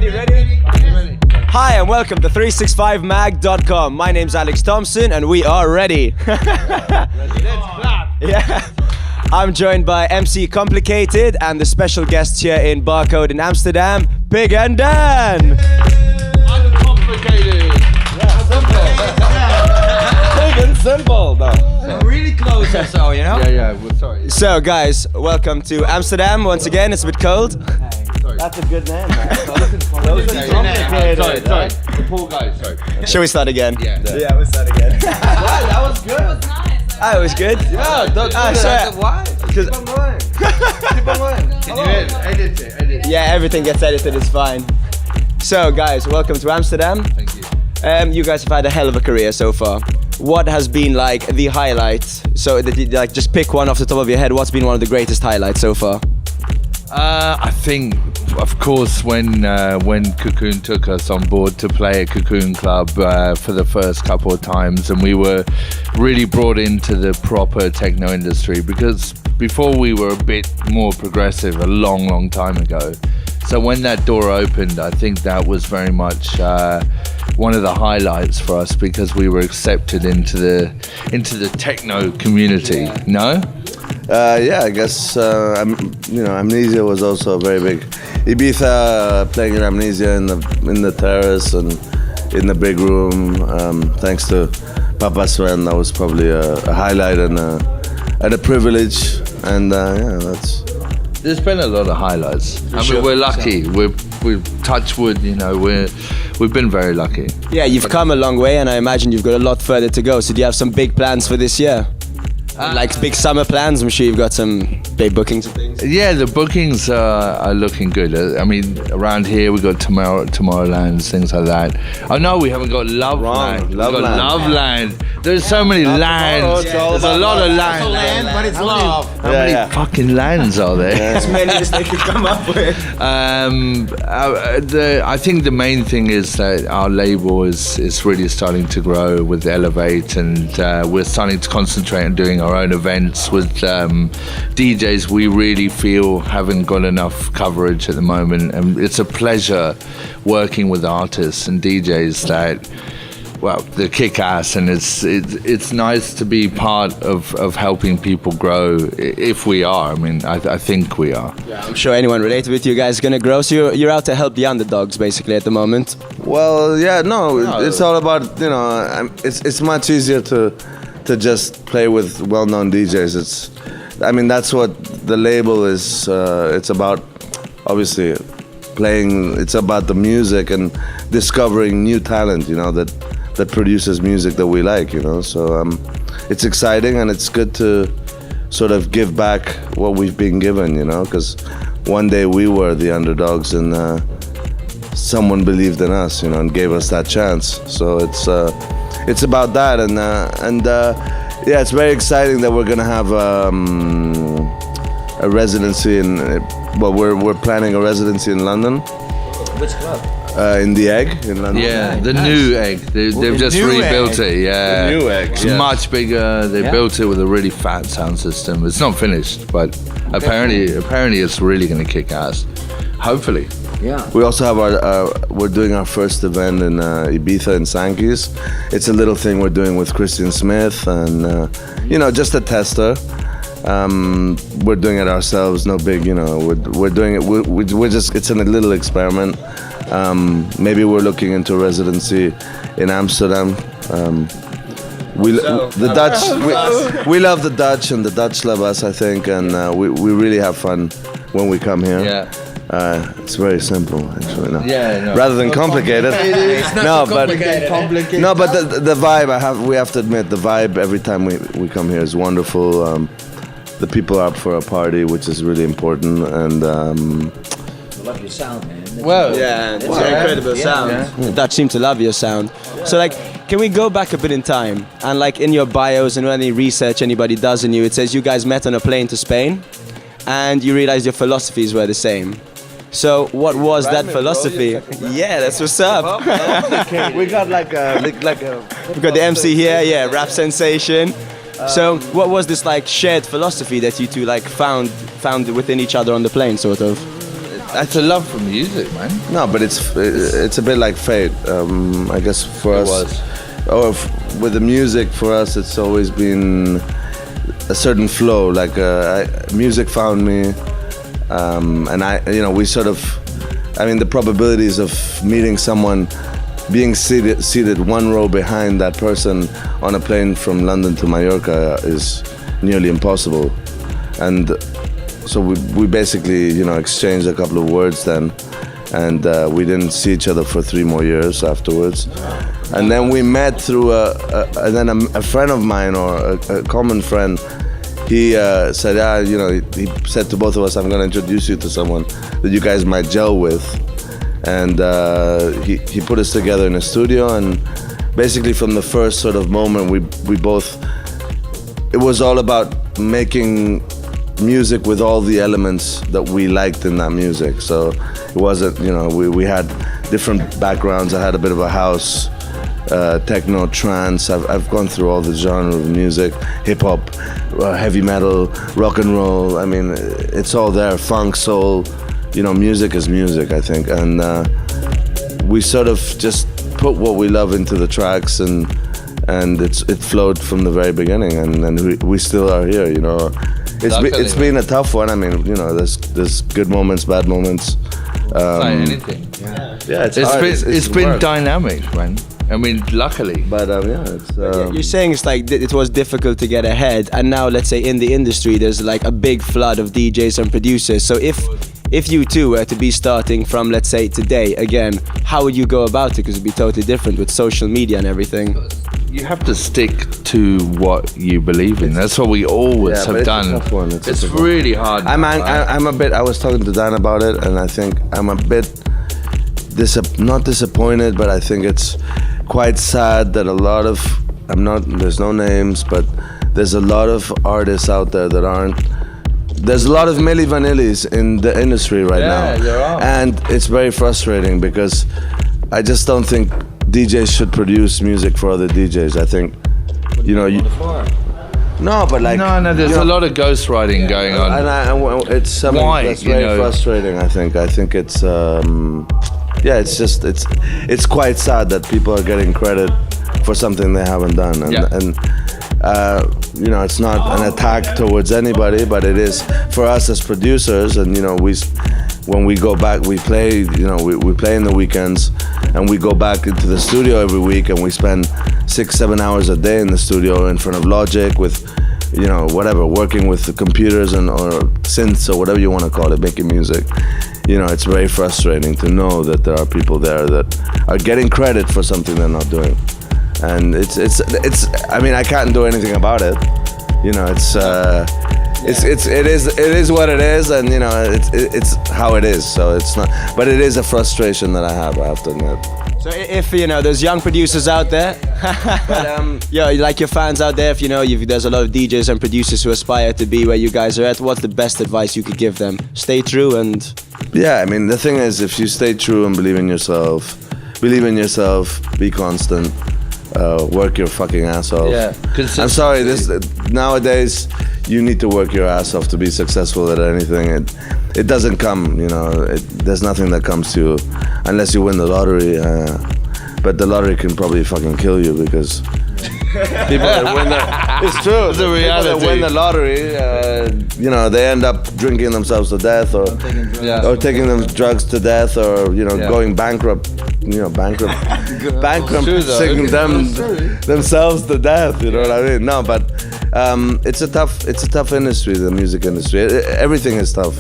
Ready? Hi and welcome to 365mag.com. My name's Alex Thompson and we are ready. Let's clap. Yeah. I'm joined by MC Complicated and the special guests here in Barkode in Amsterdam, Pig and Dan. Uncomplicated. Big and simple, though. Really close or so, you know? Yeah, well, sorry. So guys, welcome to Amsterdam once again. It's a bit cold. That's a good name, man. Sorry. The poor guy, sorry. Shall we start again? Yeah. Yeah, we'll start again. Wow, that was good. Oh, it was good? Yeah, don't do sorry. Why? Keep on going. Keep on going. Can you edit it? Yeah, everything gets edited, it's fine. So guys, welcome to Amsterdam. Thank you. You guys have had a hell of a career so far. What has been like the highlight? So that you, like, just pick one off the top of your head. What's been one of the greatest highlights so far? I think, of course, when Cocoon took us on board to play at Cocoon Club for the first couple of times, and we were really brought into the proper techno industry, because before we were a bit more progressive a long time ago. So when that door opened, I think that was very much one of the highlights for us, because we were accepted into the techno community. No? Yeah, I guess Amnesia was also very big. Ibiza, playing in Amnesia in the terrace and in the big room. Thanks to Papa Sven, that was probably a highlight and a privilege. And that's. There's been a lot of highlights. Sure. We're lucky. We've touched wood. We've been very lucky. Yeah, you've come a long way, and I imagine you've got a lot further to go. So do you have some big plans for this year? Like big summer plans? I'm sure you've got some big bookings and things. Yeah, the bookings are looking good. I mean, around here we got Tomorrowland, things like that. Oh no, we haven't got Loveland. Loveland. There's so many lands. There's a lot of land. Land, but it's love. How many fucking lands are there? As many as they could come up with. I think the main thing is that our label is really starting to grow with Elevate, and we're starting to concentrate on doing our own events with DJs we really feel haven't got enough coverage at the moment, and it's a pleasure working with artists and DJs that, well, they kick ass, and it's nice to be part of helping people grow, if we are. I mean, I think we are. Yeah, I'm sure anyone related with you guys is gonna grow. So you're out to help the underdogs basically at the moment. Well, yeah, no, it's all about, it's much easier to just play with well-known DJs. That's what the label is. It's about, obviously, playing. It's about the music and discovering new talent, that produces music that we like, So it's exciting, and it's good to sort of give back what we've been given, because one day we were the underdogs, and someone believed in us, and gave us that chance. So it's about that, and yeah, it's very exciting that we're gonna have a residency we're planning a residency in London. Which club? In the Egg in London. Yeah, the new Egg. They've just rebuilt it. Yeah, the new Egg. It's much bigger. They built it with a really fat sound system. It's not finished, but apparently it's really going to kick ass. Hopefully. Yeah. We also have we're doing our first event in Ibiza in Sankey's. It's a little thing we're doing with Christian Smith, and just a tester. We're doing it ourselves, no big, we're doing it. We're just, it's a little experiment. Maybe we're looking into residency in Amsterdam. We love the Dutch, and the Dutch love us, I think, and we really have fun when we come here. Yeah. It's very simple, actually. No. Yeah, no. Rather than complicated. Complicated. No, but the vibe, we have to admit, the vibe every time we come here is wonderful. The people are up for a party, which is really important, and I love your sound, man. Well, Yeah, it's an incredible sound. Yeah. Dutch seem to love your sound. So can we go back a bit in time? And in your bios and any research anybody does in you, it says you guys met on a plane to Spain, and you realized your philosophies were the same. So what was that philosophy? Yeah, that's what's up. we got like a We've got the MC here, yeah, rap sensation. So what was this shared philosophy that you two found within each other on the plane, sort of? It's a love for music, man. No, but it's a bit like fate. I guess for It us, was. with the music, for us, it's always been a certain flow. Like music found me, and we sort of. I mean, the probabilities of meeting someone, being seated one row behind that person on a plane from London to Mallorca is nearly impossible, and so we basically exchanged a couple of words then, and we didn't see each other for 3 more years afterwards, and then we met through a friend of mine, or a common friend. He said, he said to both of us, I'm going to introduce you to someone that you guys might gel with. And he put us together in a studio, and basically from the first sort of moment, we both, it was all about making music with all the elements that we liked in that music. So it wasn't, we had different backgrounds. I had a bit of a house, techno, trance. I've gone through all the genre of music, hip hop, heavy metal, rock and roll. I mean, it's all there. Funk, soul. Music is music, I think, and we sort of just put what we love into the tracks, and it flowed from the very beginning, and we still are here. It's been a tough one. I mean, there's good moments, bad moments. Like anything. Yeah, it's been work. dynamic, man. I mean, luckily. But it's. You're saying it's like it was difficult to get ahead, and now let's say in the industry there's like a big flood of DJs and producers. So if you two were to be starting from, let's say, today again, how would you go about it? Because it'd be totally different with social media and everything. You have to stick to what you believe in. That's what we always have done. It's a tough one. It's really hard. I'm a bit. I was talking to Dan about it, and I think I'm a bit not disappointed, but I think it's quite sad that a lot of there's no names, but there's a lot of artists out there that aren't. There's a lot of Milli Vanillis in the industry right now, there are. And it's very frustrating because I just don't think DJs should produce music for other DJs. I think, no, but like no, there's a lot of ghostwriting going on. And it's something that's very frustrating. I think it's it's quite sad that people are getting credit for something they haven't done, and it's not an attack towards anybody, but it is for us as producers. And when we go back, we play. We play in the weekends, and we go back into the studio every week, and we spend 6-7 hours a day in the studio in front of Logic with, whatever, working with the computers or synths or whatever you want to call it, making music. It's very frustrating to know that there are people there that are getting credit for something they're not doing. And it's. I mean, I can't do anything about it. It is what it is, and it's how it is. So it's not. But it is a frustration that I have to admit. So if there's young producers out there, But, like your fans out there, if there's a lot of DJs and producers who aspire to be where you guys are at, what's the best advice you could give them? Stay true and. Yeah, I mean, the thing is, if you stay true and believe in yourself, be constant. Work your fucking ass off. Yeah, I'm sorry. Nowadays, you need to work your ass off to be successful at anything. It doesn't come. There's nothing that comes to you unless you win the lottery. But the lottery can probably fucking kill you because people that win it's true. The reality. People that win the lottery, they end up drinking themselves to death or taking them drugs to death or going bankrupt. Bankrupting themselves to death. You know what I mean? No, but it's a tough industry, the music industry. Everything is tough.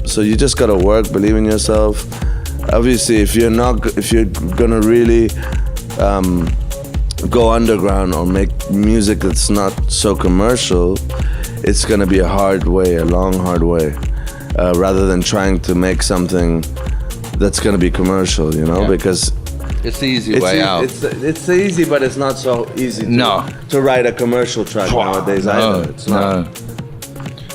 So you just gotta work, believe in yourself. Obviously, if you're gonna really go underground or make music that's not so commercial, it's gonna be a long, hard way. Rather than trying to make something that's gonna be commercial, because it's the easy way out. It's easy, but it's not so easy to write a commercial track nowadays either. It's not.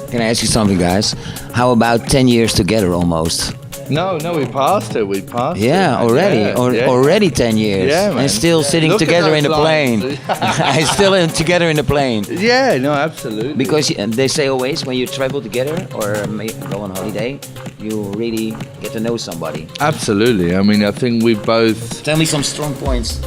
Can I ask you something, guys? How about 10 years together almost? No, we passed it. We passed it. Yeah, already. Already 10 years. Yeah, man. And still sitting Look at together those in the plane. lines. And still together in the plane. Yeah, no, absolutely. Because they say always when you travel together or go on holiday, you really get to know somebody. Absolutely. I mean, I think we both. Tell me some strong points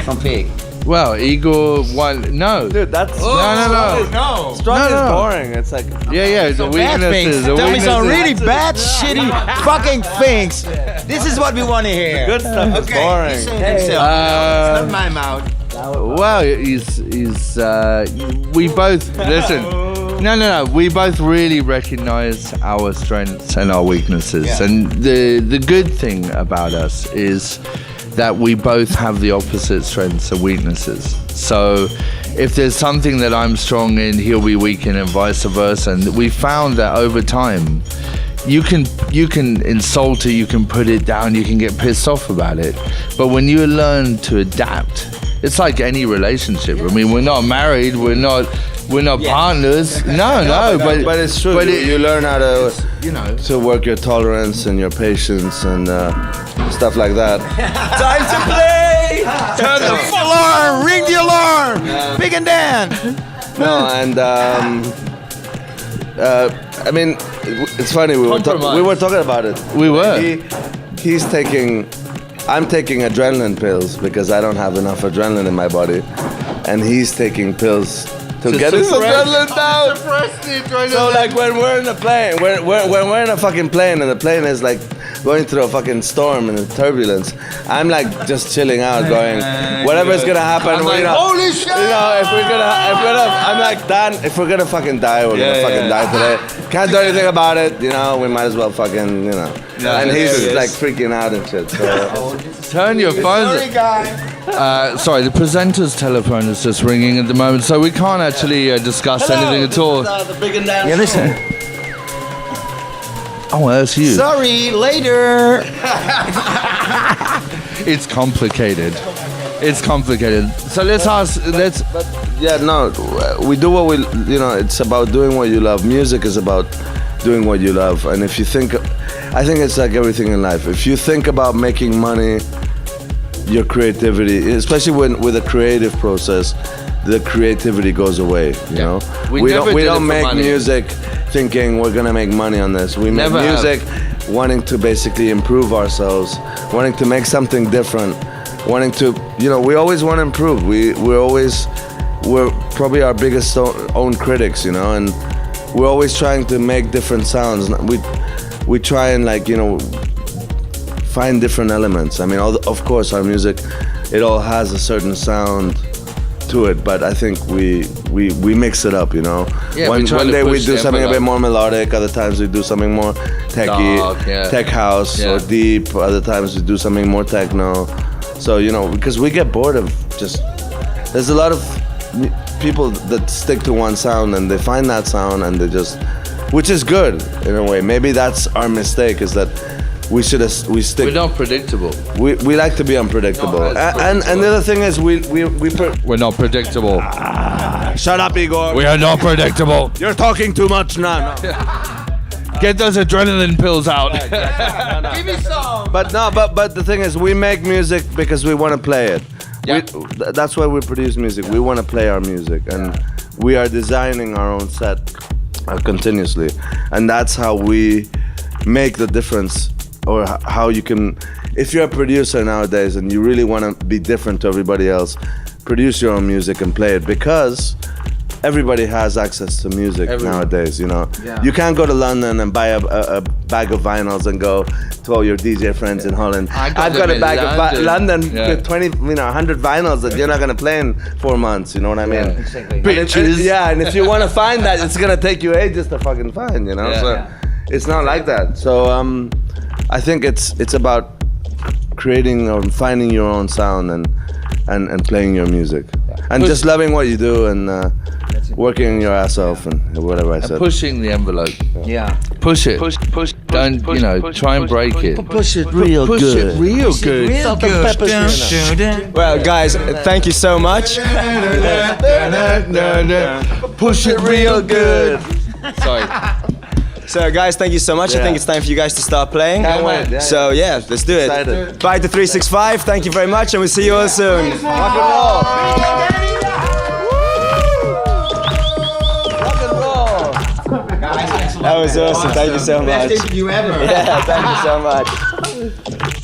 from Pig. Well, Igor, no. Dude, that's No. strong No, is no. boring. It's like Yeah, the weaknesses. Tell me some really weaknesses. bad, shitty fucking things. This is what we want to hear. good stuff is boring. It's not my mouth. Well, we both listen. No. We both really recognize our strengths and our weaknesses, Yeah. and the good thing about us is that we both have the opposite strengths and weaknesses. So, if there's something that I'm strong in, he'll be weak in, and vice versa. And we found that over time, you can insult it, you can put it down, you can get pissed off about it. But when you learn to adapt, it's like any relationship. I mean, we're not married, we're not partners. No, But it's true. But you learn how to, you know, to work your tolerance and your patience and stuff like that. Time to play! Turn the alarm! Ring the alarm! Big and Dan! No, and I mean, it's funny. We were talking about it. We were. I'm taking adrenaline pills because I don't have enough adrenaline in my body, and he's taking pills to get his adrenaline down. So like when we're in a plane, when we're in a fucking plane, and the plane is like going through a fucking storm and turbulence, I'm like just chilling out, going, whatever's gonna happen. I'm like, holy shit! You know, if we're gonna, I'm like, Dan, if we're gonna fucking die, we're gonna fucking die today. Can't do anything about it. You know, we might as well fucking, you know. Yeah, and he's hilarious. like freaking out and shit. So. Turn your phones. Sorry, the presenter's telephone is just ringing at the moment, so we can't actually discuss anything at all. The big and Dan. Yeah, listen. Oh, that's you. Sorry, later. It's complicated. It's complicated. So let's. But yeah, no, we do what we, you know, it's about doing what you love. Music is about doing what you love. And if you think, I think it's like everything in life. If you think about making money, your creativity, especially with a creative process, the creativity goes away, you know? We don't make music thinking we're gonna make money on this. We make Never music wanting to basically improve ourselves, wanting to make something different, wanting to, you know, we always want to improve. We're probably our biggest own critics, you know, and we're always trying to make different sounds. We try and, like, you know, find different elements. I mean, of course, our music, it all has a certain sound to it, but I think we mix it up, you know. Yeah, one day we do something a bit envelope. more melodic, other times we do something more techy, Dark, yeah. tech house or deep, other times we do something more techno. So, you know, because we get bored of just, there's a lot of people that stick to one sound and they find that sound and they just, which is good in a way. Maybe that's our mistake, is that we stick. We're not predictable. We like to be unpredictable. And the other thing is We're not predictable. shut up, Igor. We are not predictable. You're talking too much now. Get those adrenaline pills out. Give me some. But the thing is, we make music because we want to play it. Yeah. That's why we produce music. We want to play our music, and we are designing our own set continuously, and that's how we make the difference, or how you can. If you're a producer nowadays and you really want to be different to everybody else, produce your own music and play it, because everybody has access to music nowadays, you know. Yeah. You can't go to London and buy a bag of vinyls and go to all your DJ friends in Holland. I've got a bag of London with 100 vinyls that you're not going to play in 4 months, you know what I mean? Exactly. Bitches. And if you want to find that, it's going to take you ages to fucking find, you know? Yeah. So it's not like that. So I think it's about creating or finding your own sound and playing your music. And just loving what you do and working your ass off and whatever I said. Pushing the envelope. Yeah. Push it. Don't, you know, try and break it. Push it real Push it real good. Real good. Well, guys, thank you so much. Push it real good. Sorry. So guys, thank you so much. I think it's time for you guys to start playing. Can't wait. Yeah, So yeah, let's do it. Excited. Bye to 365. Thank you very much, and we'll see you all soon. Rock and roll. Rock and roll. That was awesome. Thank you so much. Best interview ever. Yeah, thank you so much.